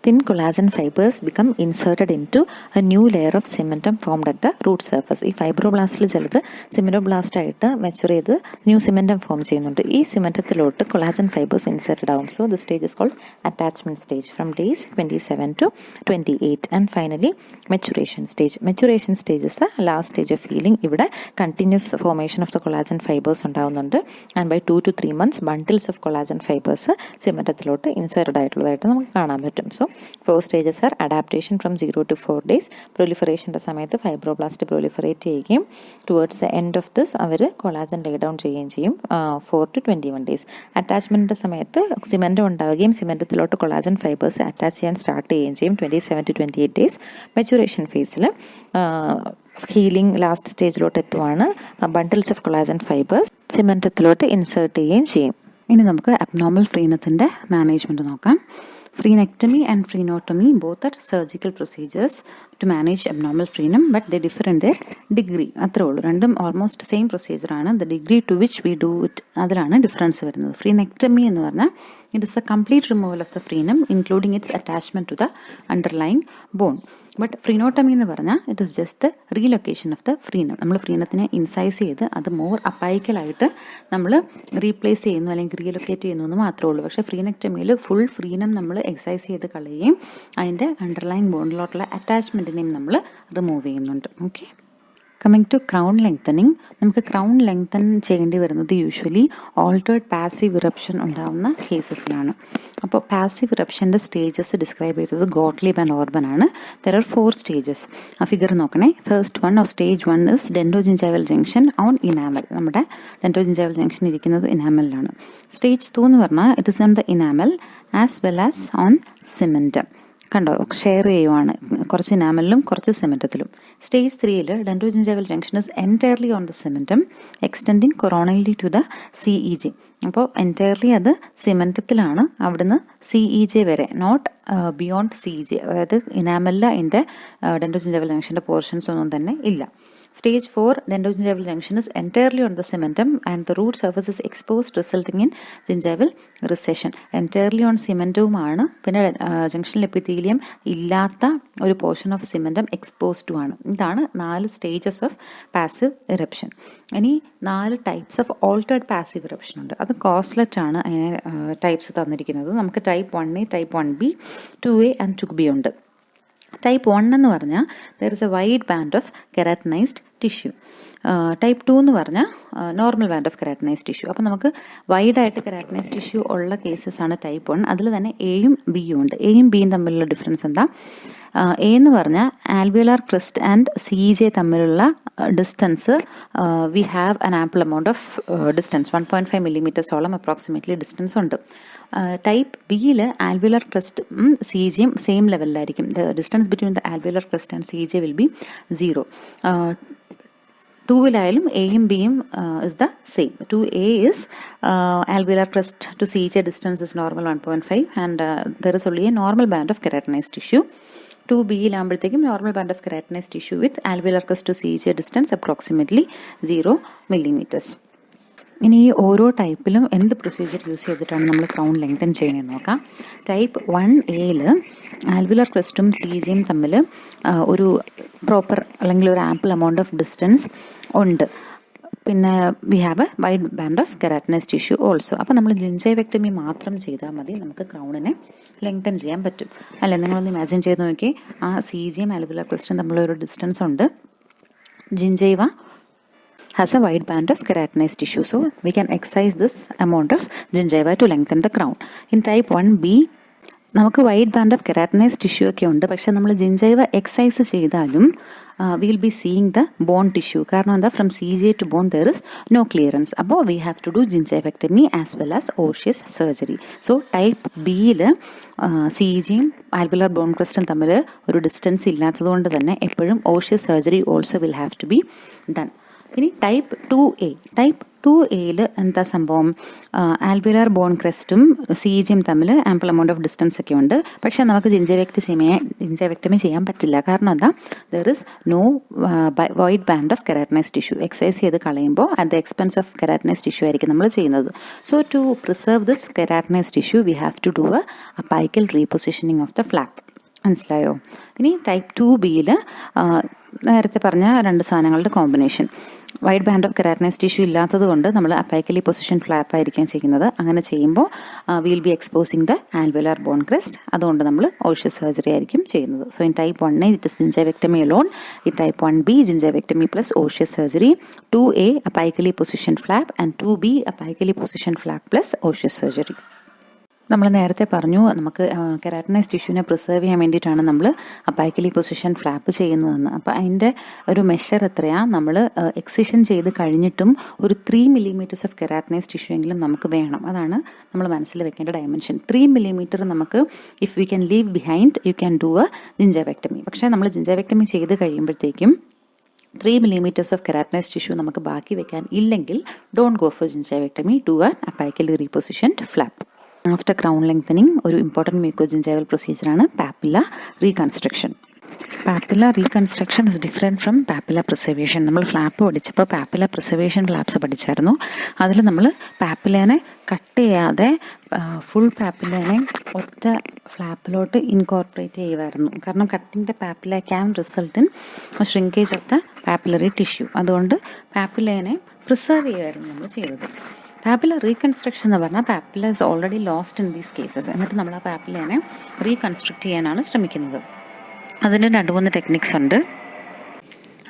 [SPEAKER 1] thin collagen fibers become inserted into a new layer of cementum formed at the root surface. ഈ ഫൈബ്രോബ്ലാസ്റ്റിൽ ചിലത് സിമെന്റോബ്ലാസ്റ്റ് ആയിട്ട് മെച്ചുർ ചെയ്ത് ന്യൂ സിമെന്റം ഫോം ചെയ്യുന്നുണ്ട്. ഈ സിമെന്റത്തിലോട്ട് കൊളാജൻ ഫൈബേഴ്സ് ഇൻസേർട്ടഡ് ആവും. So the stage is called attachment stage from days 27 to 28. And finally maturation stage. Maturation stage is the last stage of healing. ഇവിടെ continuous formation of the collagen fibres ഉണ്ടാവുന്നുണ്ട്. And by 2 to 3 months bundles of collagen fibres സിമെന്റത്തിലോട്ട് ഇൻസേർട്ടഡ് ആയിട്ടുള്ളതായിട്ട് നമുക്ക് കാണാൻ പറ്റും. So 4 stages are adaptation from 0 to 4 days. പ്രൊലിഫറേഷൻ്റെ സമയത്ത് ഫൈബ്രോബ്ലാസ്റ്റ് പ്രൊലിഫറേറ്റ് ചെയ്യുകയും towards the end of this hour collagen lay down ചെയ്യുകയും ചെയ്യും 4 to 21 days. അറ്റാച്ച്മെൻറ്റിൻ്റെ സമയത്ത് സിമെൻറ്റം ഉണ്ടാവുകയും സിമെൻറ്റത്തിലോട്ട് കൊളാജൻ ഫൈബേഴ്സ് അറ്റാച്ച് ചെയ്യാൻ സ്റ്റാർട്ട് ചെയ്യുകയും ചെയ്യും 27 to 28 days. മെച്ചുറേഷൻ ഫേസിൽ ഹീലിംഗ് ലാസ്റ്റ് സ്റ്റേജിലോട്ട് എത്തുവാണ്. ബണ്ടിൽസ് ഓഫ് കൊളാജൻ ഫൈബേഴ്സ് സിമെൻറ്റത്തിലോട്ട് ഇൻസേർട്ട് ചെയ്യുകയും ചെയ്യും. ഇനി നമുക്ക് അബ്നോർമൽ ഫ്രീനത്തിൻ്റെ മാനേജ്മെൻറ്റ് നോക്കാം. Freenectomy and freenotomy both are surgical procedures to manage abnormal freenum, but they differ in their degree. അത്രേ ഉള്ളൂ. രണ്ടും ഓൾമോസ്റ്റ് സെയിം പ്രൊസീജിയർ ആണ്. The degree to which we do it, അതിലാണ് ഡിഫറൻസ് വരുന്നത്. ഫ്രീനെക്ടമി എന്ന് പറഞ്ഞാൽ it is a complete removal of the frenum including its attachment to the underlying bone. But frenotomy എന്ന് പറഞ്ഞാൽ it is just the relocation of the frenum. നമ്മൾ ഫ്രീനത്തിനെ ഇൻസൈസ് ചെയ്ത് അത് മോർ അപ്പൈക്കലായിട്ട് നമ്മൾ റീപ്ലേസ് ചെയ്യുന്നു അല്ലെങ്കിൽ റീലൊക്കേറ്റ് ചെയ്യുന്നു എന്ന് മാത്രമേ ഉള്ളൂ. പക്ഷേ ഫ്രീനെക്ടമിയിൽ ഫുൾ ഫ്രീനം നമ്മൾ എക്സൈസ് ചെയ്ത് കളയുകയും അതിൻ്റെ അണ്ടർലൈങ് ബോണിലോട്ടുള്ള അറ്റാച്ച്മെൻറ്റിനെയും നമ്മൾ റിമൂവ് ചെയ്യുന്നുണ്ട്. Okay, coming to crown lengthening. നമുക്ക് ക്രൗൺ ലെങ്തൻ ചെയ്യേണ്ടി വരുന്നത് യൂഷ്വലി ഓൾട്ടേർഡ് പാസീവ് ഇറപ്ഷൻ ഉണ്ടാകുന്ന കേസസിലാണ്. അപ്പോൾ പാസീവ് ഇറപ്ഷൻ്റെ സ്റ്റേജസ് ഡിസ്ക്രൈബ് ചെയ്തത് ഗോട്ട്ലീബ് ആൻഡ് ഓർബൻ ആണ്. There are 4 stages. ആ ഫിഗർ നോക്കണേ. First one of stage 1 is dentogingival junction on enamel. നമ്മുടെ ഡെൻഡോജിഞ്ചൈവൽ ജംഗ്ഷൻ ഇരിക്കുന്നത് ഇനാമലിലാണ്. സ്റ്റേജ് 2 എന്ന് പറഞ്ഞാൽ it is on the enamel as well as on cementum. കണ്ടോ, ഷെയർ ചെയ്യുവാണ്, കുറച്ച് ഇനാമലിലും കുറച്ച് സിമെൻറ്റത്തിലും. സ്റ്റേജ് 3യിൽ dentogingival junction is entirely on the cementum extending coronally to the CEJ. അപ്പോൾ എൻറ്റയർലി അത് സിമെൻറ്റത്തിലാണ്, അവിടുന്ന് CEJ വരെ, നോട്ട് ബിയോണ്ട് CEJ. അതായത് ഇനാമലിൽ അതിൻ്റെ ഡെൻഡോജിഞ്ചൈവൽ ജംഗ്ഷൻ്റെ പോർഷൻസ് ഒന്നും തന്നെ ഇല്ല. Stage 4, dentogingival junction is entirely on the cementum and the root surface is exposed, resulting in gingival recession. Entirely on cementum ആണ്. പിന്നെ ജംഗ്ഷനിൽ എപ്പിത്തീലിയം ഇല്ലാത്ത ഒരു പോർഷൻ ഓഫ് സിമെൻറ്റം എക്സ്പോസ്ഡ് ആണ്. ഇതാണ് 4 stages ഓഫ് പാസീവ് ഇറപ്ഷൻ. ഇനി 4 types of altered passive eruption ഉണ്ട്. അത് കോസ്ലെറ്റ് ആണ് അതിനെ ടൈപ്സ് തന്നിരിക്കുന്നത്. നമുക്ക് type 1A, type 1B, 2A and 2B ഉണ്ട്. ടൈപ്പ് 1 എന്ന് പറഞ്ഞാൽ there is A wide band of keratinised tissue. Type 2 എന്ന് പറഞ്ഞാൽ normal band of keratinised tissue. അപ്പോൾ നമുക്ക് വൈഡായിട്ട് കെരാറ്റിനൈസ്ഡ് ടിഷ്യൂ ഉള്ള കേസസ് ആണ് ടൈപ്പ് 1. അതിൽ തന്നെ എയും ബിയും ഉണ്ട്. എയും ബിയും തമ്മിലുള്ള ഡിഫറൻസ് എന്താ? എ എന്ന് പറഞ്ഞാൽ ആൽവിയോലാർ ക്രിസ്റ്റ് ആൻഡ് CEJ തമ്മിലുള്ള distance we have an ample amount of distance 1.5 millimeters approximately distance ഉണ്ട്. ടൈപ്പ് ബിയിൽ ആൽവിയോലാർ ക്രിസ്റ്റും CEJയും സെയിം ലെവലിലായിരിക്കും. The distance between the alveolar crest and CEJ will be 0. 2-ലായാലും എയും ബിയും is the same. 2A is alveolar crest to CEJ distance is normal 1.5 and there is only a normal band of keratinized tissue. 2B-ലാകുമ്പോഴത്തേക്കും normal band of keratinize tissue with alveolar crest to CEJ distance approximately 0 millimeters. ഇനി ഈ ഓരോ ടൈപ്പിലും എന്ത് പ്രൊസീജിയർ യൂസ് ചെയ്തിട്ടാണ് നമ്മൾ ക്രൗൺ ലെങ്തൻ ചെയ്യുന്നത് നോക്കാം. ടൈപ്പ് 1A ആൽവിയോലാർ ക്രിസ്റ്റും CEJയും തമ്മിൽ ഒരു പ്രോപ്പർ അല്ലെങ്കിൽ ഒരു ആംപിൾ എമൗണ്ട് ഓഫ് ഡിസ്റ്റൻസ് ഉണ്ട്. പിന്നെ we have A wide band of keratinize tissue also. അപ്പോൾ നമ്മൾ ജിഞ്ചൈവെക്ടമി മാത്രം ചെയ്താൽ മതി, നമുക്ക് ക്രൗണിനെ ലെങ്തൻ ചെയ്യാൻ പറ്റും. അല്ലെ, നിങ്ങളൊന്ന് ഇമാജിൻ ചെയ്ത് നോക്കി, ആ CEJയും ആൽവിയോലാർ ക്രിസ്റ്റും തമ്മിലൊരു ഡിസ്റ്റൻസ് ഉണ്ട്. ജിഞ്ചൈവ has a wide band of keratinized tissue, so we can excise this amount of gingiva to lengthen the crown. In type 1B,
[SPEAKER 2] നമുക്ക് wide band of keratinize tissue ഒക്കെ ഉണ്ട്. പക്ഷെ നമ്മൾ ജിഞ്ചൈവ എക്സസൈസ് ചെയ്താലും will be seeing the bone tissue. കാരണം എന്താ, from CJ to bone there is no clearance. അപ്പോൾ we have to do gingivectomy as well as osseous surgery. So type ബിയിൽ CGയും ആൽവുലാർ ബോൺ ക്രസ്റ്റും തമ്മിൽ ഒരു ഡിസ്റ്റൻസ് ഇല്ലാത്തതുകൊണ്ട് തന്നെ എപ്പോഴും osseous surgery also will have to be done. ഇനി ടൈപ്പ് 2A. ടൈപ്പ് 2Aയിൽ എന്താ സംഭവം, ആൽവുലാർ ബോൺ ക്രസ്റ്റും CGയും തമ്മിൽ ആമ്പിൾ എമൗണ്ട് ഓഫ് ഡിസ്റ്റൻസ് ഒക്കെ ഉണ്ട്. പക്ഷെ നമുക്ക് ജിഞ്ചൈവെക്ടമി ചെയ്യാൻ പറ്റില്ല. കാരണം എന്താ, there is no wide band of keratinize tissue. Excise ചെയ്ത് കളയുമ്പോൾ at the expense of keratinize tissue ആയിരിക്കും നമ്മൾ ചെയ്യുന്നത്. So to preserve this keratinize tissue we have to do a apical repositioning of the flap. മനസ്സിലായോ? ഇനി ടൈപ്പ് 2Bയിൽ നേരത്തെ പറഞ്ഞ രണ്ട് സാധനങ്ങളുടെ combination. Wide band of keratinize tissue ഇല്ലാത്തത് കൊണ്ട് നമ്മൾ അപ്പൈക്കലി പൊസിഷൻ ഫ്ലാപ്പ് ആയിരിക്കും ചെയ്യുന്നത്. അങ്ങനെ ചെയ്യുമ്പോൾ will be exposing the alveolar bone crest. അതുകൊണ്ട് നമ്മൾ ഓഷ്യസ് സർജറി ആയിരിക്കും ചെയ്യുന്നത്. So in type 1A it is gingivectomy alone. In type 1B gingivectomy plus osseous surgery. 2A apically position flap and 2B apically position flap plus osseous surgery. നമ്മൾ നേരത്തെ പറഞ്ഞു നമുക്ക് കെരാറ്റിനൈസ് ടിഷ്യൂവിനെ പ്രിസർവ് ചെയ്യാൻ വേണ്ടിയിട്ടാണ് നമ്മൾ അപ്പൈക്കലി പൊസിഷൻ ഫ്ലാപ്പ് ചെയ്യുന്നതെന്ന്. അപ്പോൾ അതിൻ്റെ ഒരു മെഷർ എത്രയാണ്, നമ്മൾ എക്സിഷൻ ചെയ്ത് കഴിഞ്ഞിട്ടും ഒരു 3 millimeters ഓഫ് കെരാറ്റിനൈസ് ടിഷ്യൂ എങ്കിലും നമുക്ക് വേണം. അതാണ് നമ്മൾ മനസ്സിൽ വെക്കേണ്ട ഡയമെൻഷൻ. 3 millimeter നമുക്ക് if we can leave behind you can do a gingivectomy. പക്ഷേ നമ്മൾ ജിഞ്ചൈവെക്ടമി ചെയ്ത് കഴിയുമ്പോഴത്തേക്കും 3 millimeters ഓഫ് കെരാറ്റിനൈസ് ടിഷ്യൂ നമുക്ക് ബാക്കി വെക്കാൻ ഇല്ലെങ്കിൽ don't go for gingivectomy, do a apically repositioned flap. After crown lengthening ഒരു ഇമ്പോർട്ടൻറ്റ് മ്യൂക്കോജിഞ്ചൈവൽ പ്രൊസീജിയറാണ് papilla reconstruction. Papilla reconstruction is different from papilla preservation. നമ്മൾ ഫ്ലാപ്പ് പഠിച്ചപ്പോൾ പാപ്പില്ല പ്രിസർവേഷൻ ഫ്ലാപ്സ് പഠിച്ചായിരുന്നു. അതിൽ നമ്മൾ പാപ്പിലേനെ കട്ട് ചെയ്യാതെ ഫുൾ പാപ്പിലേനെ ഒറ്റ ഫ്ലാപ്പിലോട്ട് ഇൻകോർപ്പറേറ്റ് ചെയ്യുമായിരുന്നു. കാരണം cutting the papilla can result in shrinkage of the papillary tissue. അതുകൊണ്ട് പാപ്പിലേനെ പ്രിസർവ് ചെയ്യുമായിരുന്നു നമ്മൾ ചെയ്തത്. പാപ്പില റീകൺസ്ട്രക്ഷൻ എന്ന് പറഞ്ഞാൽ papilla is already lost in these cases. എന്നിട്ട് നമ്മൾ ആ പാപ്പിലേനെ റീകൺസ്ട്രക്ട് ചെയ്യാനാണ് ശ്രമിക്കുന്നത്. അതിന് 2-3 ടെക്നിക്സ് ഉണ്ട്.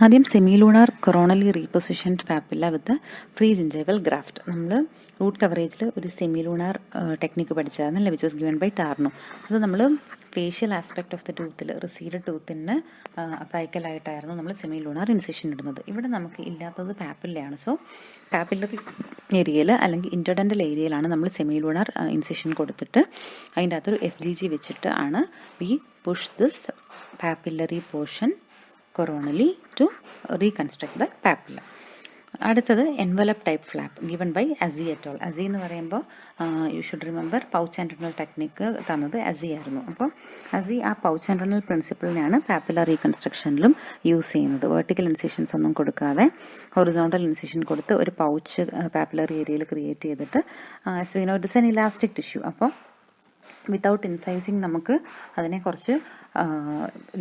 [SPEAKER 2] ആദ്യം semilunar coronally repositioned papilla with free gingival graft. നമ്മൾ റൂട്ട് കവറേജിൽ ഒരു സെമിലൂണാർ ടെക്നിക്ക് പഠിച്ചായിരുന്നല്ലേ, which was given by Tarnow. അത് നമ്മൾ ഫേഷ്യൽ ആസ്പെക്ട് ഓഫ് ദ ടൂത്തിൽ റിസീഡ് ടൂത്തിന് അപ്പൈക്കലായിട്ടായിരുന്നു നമ്മൾ സെമിലൂണാർ ഇൻസിഷൻ ഇടുന്നത്. ഇവിടെ നമുക്ക് ഇല്ലാത്തത് പാപ്പില്ലയാണ്. സോ പാപ്പില്ലറി ഏരിയയിൽ അല്ലെങ്കിൽ ഇൻറ്റർഡൻ്റൽ ഏരിയയിലാണ് നമ്മൾ സെമിലൂണാർ ഇൻസിഷൻ കൊടുത്തിട്ട് അതിൻ്റെ അകത്തൊരു FGG വെച്ചിട്ട് ആണ് we push this papillary portion coronally to reconstruct the papilla. അടുത്തത് envelope type flap given by Azzi et al. Azzi എന്ന് പറയുമ്പോൾ you should remember pouch and tunnel technique തന്നത് അസി ആയിരുന്നു. അപ്പോൾ അസി ആ പൗച്ച് ആൻഡ് ടണൽ പ്രിൻസിപ്പിളിനെയാണ് പാപ്പില റീകൺസ്ട്രക്ഷനിലും യൂസ് ചെയ്യുന്നത്. വെർട്ടിക്കൽ ഇൻസിഷൻസ് ഒന്നും കൊടുക്കാതെ ഹൊറിസോണ്ടൽ ഇൻസിഷൻ കൊടുത്ത് ഒരു പൗച്ച് പാപ്പിലറി ഏരിയയിൽ ക്രിയേറ്റ് ചെയ്തിട്ട് as we know it is an elastic tissue. അപ്പോൾ വിത്തൗട്ട് ഇൻസൈസിങ് നമുക്ക് അതിനെ കുറച്ച്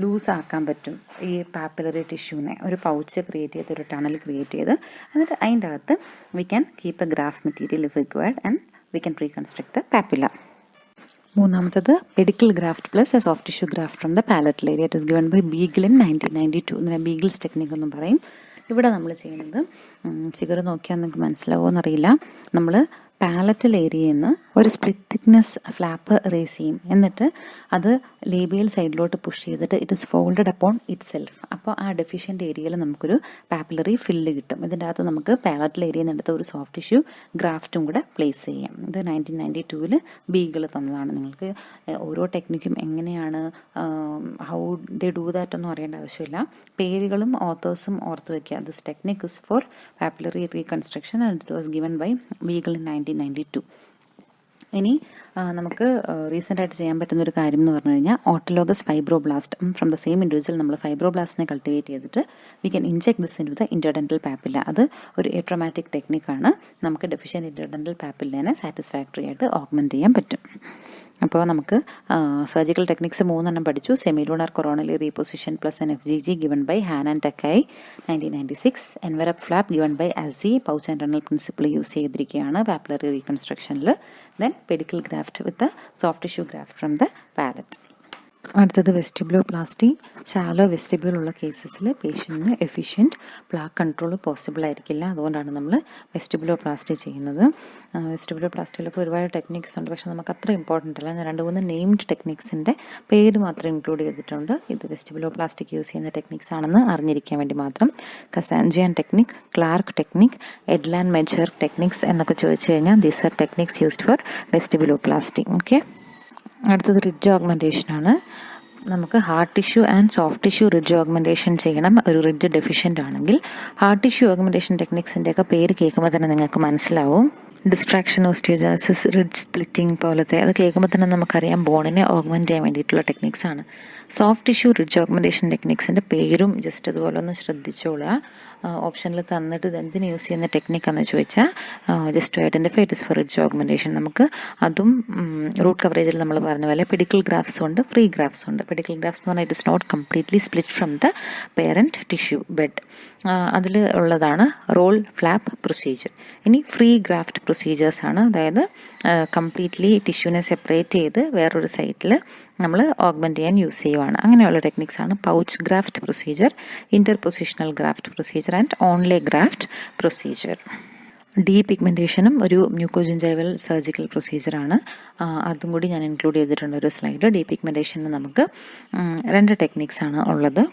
[SPEAKER 2] ലൂസ് ആക്കാൻ പറ്റും. ഈ പാപ്പിലറി ടിഷ്യൂവിനെ ഒരു പൗച്ച് ക്രിയേറ്റ് ചെയ്ത് ഒരു ടണൽ ക്രിയേറ്റ് ചെയ്ത് എന്നിട്ട് അതിൻ്റെ അകത്ത് we can keep a graft material if required and we can reconstruct the papilla. മൂന്നാമത്തത് pedicle graft plus a soft tissue graft from the palatal area. It is given by Beagle in 1992. ഇതിനെ ബീഗിൾസ് ടെക്നിക് എന്നും പറയും. ഇവിടെ നമ്മൾ ചെയ്യുന്നത് ഫിഗർ നോക്കിയാൽ നിങ്ങൾക്ക് മനസ്സിലാവുമോ എന്നറിയില്ല. നമ്മൾ പാലറ്റൽ ഏരിയയിൽ നിന്ന് ഒരു സ്പ്ലിറ്റ് തിക്നെസ് ഫ്ലാപ്പ് റേസ് ചെയ്യും. എന്നിട്ട് അത് ലേബിയൽ സൈഡിലോട്ട് പുഷ് ചെയ്തിട്ട് it is folded upon it self. അപ്പോൾ ആ ഡെഫിഷ്യൻ്റ് ഏരിയയിൽ നമുക്കൊരു പാപ്പിലറി ഫില്ല് കിട്ടും. ഇതിൻ്റെ അകത്ത് നമുക്ക് പാലറ്റൽ ഏരിയയിൽ നിന്ന് എടുത്ത ഒരു സോഫ്റ്റ് ടിഷ്യൂ ഗ്രാഫ്റ്റും കൂടെ പ്ലേസ് ചെയ്യാം. ഇത് 1992 ബീഗിൾ തന്നതാണ്. നിങ്ങൾക്ക് ഓരോ ടെക്നിക്കും എങ്ങനെയാണ് ഹൗ ദേ ഡൂ ദാറ്റ് ഒന്നും അറിയേണ്ട ആവശ്യമില്ല. പേരുകളും ഓത്തേഴ്സും ഓർത്ത് വയ്ക്കുക. This technique is for papillary reconstruction and it was given by Beagle in 1992. ഇനി നമുക്ക് റീസെൻ്റ് ആയിട്ട് ചെയ്യാൻ പറ്റുന്ന ഒരു കാര്യം എന്ന് പറഞ്ഞു കഴിഞ്ഞാൽ autologous fibroblast from the same individual നമ്മൾ ഫൈബ്രോബ്ലാസ്റ്റിനെ കൾട്ടിവേറ്റ് ചെയ്തിട്ട് we can inject this into the interdental papilla. അത് ഒരു എട്രോമാറ്റിക് ടെക്നിക്കാണ്. നമുക്ക് ഡെഫിഷ്യൻ്റ് ഇൻ്റർഡെൻ്റൽ പാപ്പില്ലേനെ സാറ്റിസ്ഫാക്ടറി ആയിട്ട് ഓഗ്മെൻറ്റ് ചെയ്യാൻ പറ്റും. അപ്പോൾ നമുക്ക് സർജിക്കൽ ടെക്നിക്സ് 3 പഠിച്ചു. Semilunar coronally reposition plus an FGG given by Han and Takei 1996. Envelope flap given by Azzi pouch and tunnel principle use ചെയ്തിരിക്കുകയാണ് പാപ്പിലറി റീകൺസ്ട്രക്ഷനിൽ. Then pedicle graft with soft tissue graft from the palate.
[SPEAKER 1] അടുത്തത് വെസ്റ്റിബുലോപ്ലാസ്റ്റി. ഷാലോ വെസ്റ്റിബ്യൂൾ ഉള്ള കേസസിൽ പേഷ്യൻറ്റിന് എഫിഷ്യൻറ്റ് പ്ലാക്ക് കൺട്രോൾ പോസിബിൾ ആയിരിക്കില്ല. അതുകൊണ്ടാണ് നമ്മൾ വെസ്റ്റിബുലോപ്ലാസ്റ്റി ചെയ്യുന്നത്. വെസ്റ്റിബുലോപ്ലാസ്റ്റിയിലൊക്കെ ഒരുപാട് ടെക്നിക്സ് ഉണ്ട്, പക്ഷേ നമുക്ക് അത്ര ഇമ്പോർട്ടൻ്റ് അല്ല. ഞാൻ 2-3 നെയിംഡ് ടെക്നിക്സിൻ്റെ പേര് മാത്രം ഇൻക്ലൂഡ് ചെയ്തിട്ടുണ്ട്. ഇത് വെസ്റ്റിബുലോപ്ലാസ്റ്റിക് യൂസ് ചെയ്യുന്ന ടെക്നിക്സ് ആണെന്ന് അറിഞ്ഞിരിക്കാൻ വേണ്ടി മാത്രം. Kazanjian technique, Clark technique, Edlan Mejchar techniques എന്നൊക്കെ ചോദിച്ചു കഴിഞ്ഞാൽ these are techniques used for vestibuloplasty. Okay. അടുത്തത് റിഡ്ജ് ഓഗ്മെൻറ്റേഷനാണ്. നമുക്ക് hard tissue and soft tissue ridge augmentation ചെയ്യണം. ഒരു റിഡ്ജ് ഡെഫിഷ്യൻ്റ് ആണെങ്കിൽ ഹാർട്ട് ടിഷ്യൂ ഓഗ്മെൻറ്റേഷൻ ടെക്നിക്സിൻ്റെയൊക്കെ പേര് കേൾക്കുമ്പോൾ തന്നെ നിങ്ങൾക്ക് മനസ്സിലാവും. ഡിസ്ട്രാക്ഷൻ ഓസ്റ്റിയോജാസിസ്, റിഡ്ജ് സ്പ്ലിറ്റിംഗ് പോലത്തെ അത് കേൾക്കുമ്പോൾ തന്നെ നമുക്കറിയാം ബോണിനെ ഓഗ്മെൻറ്റ് ചെയ്യാൻ വേണ്ടിയിട്ടുള്ള ടെക്നിക്സ് ആണ്. സോഫ്റ്റ് ടിഷ്യൂ റിഡ്ജ് ഓഗ്മെൻറ്റേഷൻ ടെക്നിക്സിൻ്റെ പേരും ജസ്റ്റ് അതുപോലെ ഒന്ന് ശ്രദ്ധിച്ചോളുക. ഓപ്ഷനിൽ തന്നിട്ട് ഇത് എന്തിന് യൂസ് ചെയ്യുന്ന ടെക്നിക്കാണെന്ന് ചോദിച്ചാൽ just to identify it is for ridge augmentation. നമുക്ക് അതും റൂട്ട് കവറേജിൽ നമ്മൾ പറഞ്ഞ പോലെ പെഡിക്കിൾ ഗ്രാഫ്റ്റ്സും ഉണ്ട്, ഫ്രീ ഗ്രാഫ്റ്റ്സും ഉണ്ട്. പെഡിക്കിൾ ഗ്രാഫ്റ്റ്സ് എന്ന് പറഞ്ഞാൽ it is not completely split from the parent tissue bed. അതിൽ ഉള്ളതാണ് റോൾ ഫ്ലാപ്പ് പ്രൊസീജിയർ. ഇനി ഫ്രീ ഗ്രാഫ്റ്റ് പ്രൊസീജിയേഴ്സാണ്, അതായത് കംപ്ലീറ്റ്ലി ടിഷ്യൂവിനെ സെപ്പറേറ്റ് ചെയ്ത് വേറൊരു സൈറ്റിൽ നമ്മൾ ഓഗ്മെൻറ്റ് ചെയ്യാൻ യൂസ് ചെയ്യുവാണ്. അങ്ങനെയുള്ള ടെക്നിക്സാണ് pouch graft procedure, interpositional graft procedure and onlay graft procedure. ഡീ പിഗ്മെൻറ്റേഷനും ഒരു മ്യൂക്കോജിഞ്ചൈവൽ സർജിക്കൽ പ്രൊസീജിയറാണ്. അതും കൂടി ഞാൻ ഇൻക്ലൂഡ് ചെയ്തിട്ടുണ്ട് ഒരു സ്ലൈഡ്. ഡീ പിഗ്മെൻറ്റേഷന് നമുക്ക് 2 ടെക്നിക്സാണ് ഉള്ളത്.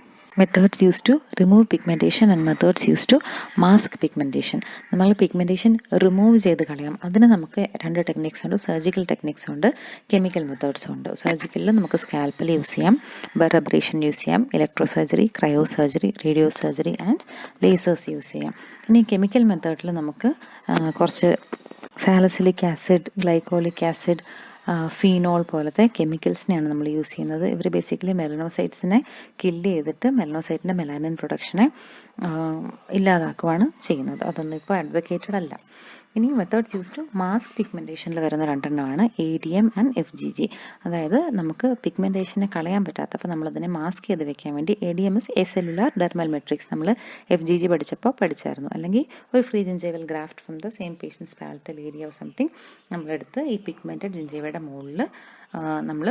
[SPEAKER 1] Methods use to remove pigmentation and methods use to mask pigmentation. നമ്മൾ പിഗ്മെൻറ്റേഷൻ റിമൂവ് ചെയ്ത് കളയാം. അതിന് നമുക്ക് 2 ടെക്നിക്സ് ഉണ്ട്. സർജിക്കൽ ടെക്നിക്സ് ഉണ്ട്, കെമിക്കൽ മെത്തേഡ്സും ഉണ്ട്. സർജിക്കലിൽ നമുക്ക് സ്കാൽപ്പൽ യൂസ് ചെയ്യാം, ബർ അബ്രേഷൻ യൂസ് ചെയ്യാം, electro surgery, cryo surgery, radio surgery and lasers use ചെയ്യാം. ഇനി കെമിക്കൽ മെത്തേഡിൽ നമുക്ക് കുറച്ച് salicylic acid, glycolic acid, phenol പോലത്തെ കെമിക്കൽസിനെയാണ് നമ്മൾ യൂസ് ചെയ്യുന്നത്. ഇവർ ബേസിക്കലി മെലനോസൈറ്റ്സിനെ കില്ല് ചെയ്തിട്ട് മെലനോസൈറ്റിൻ്റെ മെലാനിൻ പ്രൊഡക്ഷനെ ഇല്ലാതാക്കുകയാണ് ചെയ്യുന്നത്. അതൊന്നും ഇപ്പോൾ അഡ്വക്കേറ്റഡ് അല്ല. ഇനി മെത്തേഡ്സ് യൂസ് ടു മാസ്ക് പിഗ്മെൻറ്റേഷനിൽ വരുന്ന 2 എണ്ണമാണ് ADM ആൻഡ് FGG. അതായത് നമുക്ക് പിഗ്മെൻറ്റേഷനെ കളയാൻ പറ്റാത്ത, അപ്പോൾ നമ്മളതിനെ മാസ്ക് ചെയ്ത് വെക്കാൻ വേണ്ടി ADM is acellular dermal matrix. നമ്മൾ FGG പഠിച്ചപ്പോൾ പഠിച്ചായിരുന്നു. അല്ലെങ്കിൽ ഒരു free gingival graft from the same patient's palatal area of something നമ്മളെടുത്ത് ഈ പിഗ്മെൻറ്റഡ് ജിഞ്ചൈവയുടെ മുകളിൽ നമ്മൾ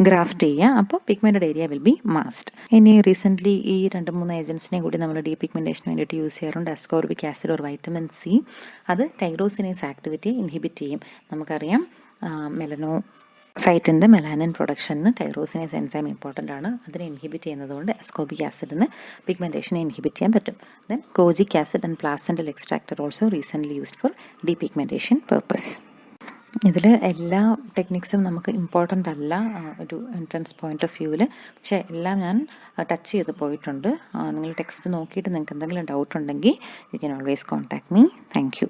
[SPEAKER 1] ഗ്രാഫ്റ്റ് ചെയ്യുക. അപ്പോൾ pigmented area will be masked. ഇനി റീസെൻ്റ്ലി ഈ 2-3 ഏജൻസിനെയും കൂടി നമ്മൾ ഡീ പിഗ്മെൻറ്റേഷന് വേണ്ടിയിട്ട് യൂസ് ചെയ്യാറുണ്ട്. Ascorbic acid or vitamin C. അത് ടൈറോസിനേസ് ആക്ടിവിറ്റിയെ ഇൻഹിബിറ്റ് ചെയ്യും. നമുക്കറിയാം മെലനോസൈറ്റിൻ്റെ മെലാനിൻ പ്രൊഡക്ഷന് ടൈറോസിനേസ് എൻസൈം ഇമ്പോർട്ടൻ്റ് ആണ്. അതിനെ ഇൻഹിബിറ്റ് ചെയ്യുന്നതുകൊണ്ട് അസ്കോർബിക് ആസിഡിന് പിഗ്മെൻറ്റേഷനെ ഇൻഹിബിറ്റ് ചെയ്യാൻ പറ്റും. Then kojic acid and placental extract are also recently used for depigmentation purpose. ഇതിൽ എല്ലാ ടെക്നിക്സും നമുക്ക് ഇമ്പോർട്ടൻ്റ് അല്ല ഒരു എൻട്രൻസ് പോയിന്റ് ഓഫ് വ്യൂവിൽ, പക്ഷേ എല്ലാം ഞാൻ ടച്ച് ചെയ്ത് പോയിട്ടുണ്ട്. നിങ്ങൾ ടെക്സ്റ്റ് നോക്കിയിട്ട് നിങ്ങൾക്ക് എന്തെങ്കിലും ഡൗട്ട് ഉണ്ടെങ്കിൽ you can always contact me. Thank you.